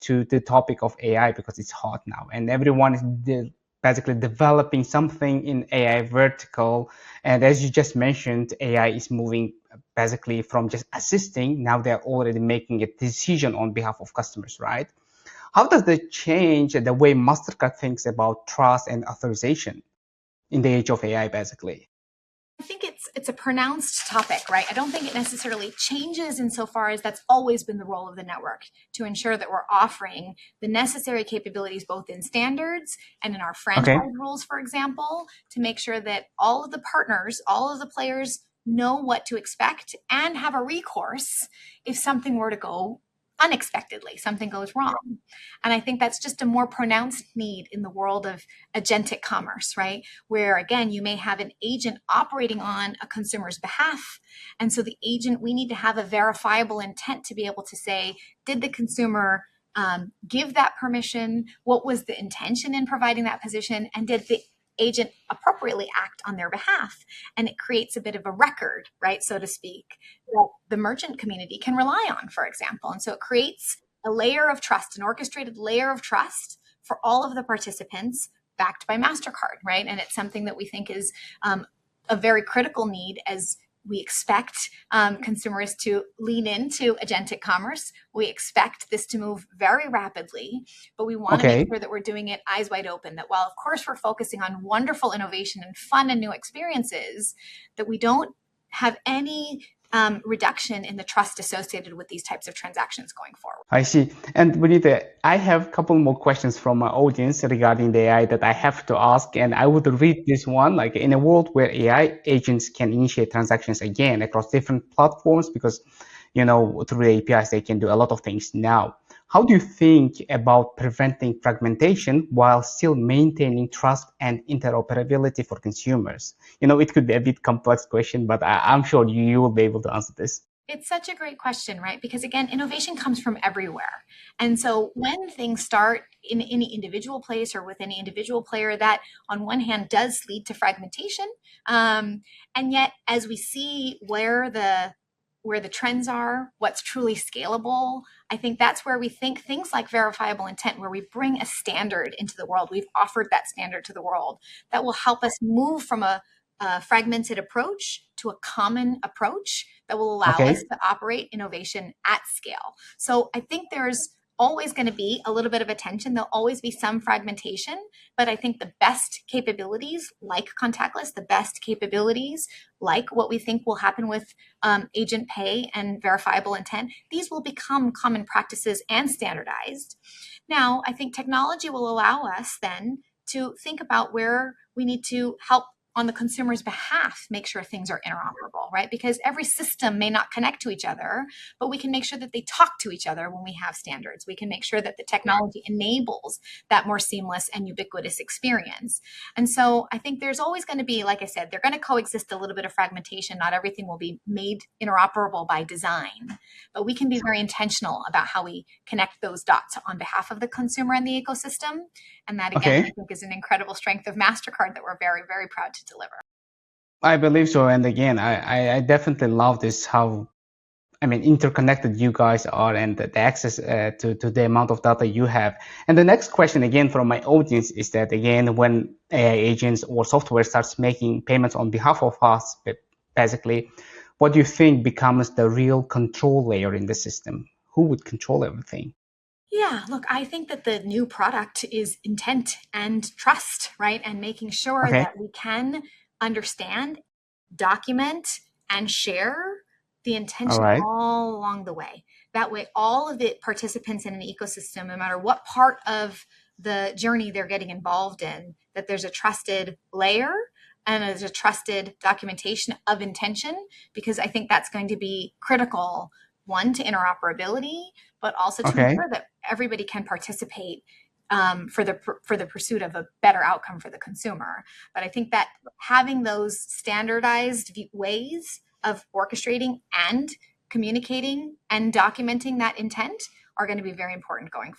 to the topic of AI because it's hot now, and everyone is basically developing something in AI vertical. And as you just mentioned, AI is moving basically from just assisting. Now they're already making a decision on behalf of customers, right? How does that change the way Mastercard thinks about trust and authorization in the age of AI, basically? I think it's a pronounced topic, right? I don't think it necessarily changes insofar as that's always been the role of the network, to ensure that we're offering the necessary capabilities both in standards and in our franchise rules, for example, to make sure that all of the partners, all of the players know what to expect and have a recourse if something were to go unexpectedly, something goes wrong. And I think that's just a more pronounced need in the world of agentic commerce, right? Where again, you may have an agent operating on a consumer's behalf. And so the agent, we need to have a verifiable intent to be able to say, did the consumer give that permission? What was the intention in providing that position? And did the agent appropriately act on their behalf? And it creates a bit of a record, right, so to speak, that the merchant community can rely on, for example. And so it creates a layer of trust, an orchestrated layer of trust for all of the participants backed by Mastercard, right? And it's something that we think is a very critical need as we expect consumers to lean into agentic commerce. We expect this to move very rapidly, but we want to make sure that we're doing it eyes wide open, that while of course we're focusing on wonderful innovation and fun and new experiences, that we don't have any reduction in the trust associated with these types of transactions going forward. I see. And Bunita, I have a couple more questions from my audience regarding the AI that I have to ask, and I would read this one. Like, in a world where AI agents can initiate transactions again across different platforms, because through the APIs they can do a lot of things now. How do you think about preventing fragmentation while still maintaining trust and interoperability for consumers? It could be a bit complex question, but I'm sure you will be able to answer this. It's such a great question, right? Because again, innovation comes from everywhere. And so when things start in any individual place or with any individual player, that on one hand does lead to fragmentation. And yet, as we see where the trends are, what's truly scalable, I think that's where we think things like verifiable intent, where we bring a standard into the world, we've offered that standard to the world, that will help us move from a fragmented approach to a common approach that will allow us to operate innovation at scale. So I think there's always going to be a little bit of a tension. There'll always be some fragmentation, but I think the best capabilities like contactless, the best capabilities like what we think will happen with agent pay and verifiable intent, these will become common practices and standardized. Now, I think technology will allow us then to think about where we need to help on the consumer's behalf, make sure things are interoperable, right? Because every system may not connect to each other, but we can make sure that they talk to each other when we have standards. We can make sure that the technology enables that more seamless and ubiquitous experience. And so I think there's always going to be, like I said, they're going to coexist a little bit of fragmentation. Not everything will be made interoperable by design, but we can be very intentional about how we connect those dots on behalf of the consumer and the ecosystem. And that, again, I think is an incredible strength of Mastercard that we're very, very proud to deliver. I believe so. And again, I definitely love this, how, interconnected you guys are, and the access to the amount of data you have. And the next question, again, from my audience is that, again, when AI agents or software starts making payments on behalf of us, basically, what do you think becomes the real control layer in the system? Who would control everything? Yeah, look, I think that the new product is intent and trust, right? And making sure that we can understand, document, and share the intention all along the way. That way, all of the participants in an ecosystem, no matter what part of the journey they're getting involved in, that there's a trusted layer and there's a trusted documentation of intention, because I think that's going to be critical, one, to interoperability, but also to ensure that everybody can participate for the pursuit of a better outcome for the consumer. But I think that having those standardized ways of orchestrating and communicating and documenting that intent are going to be very important going forward.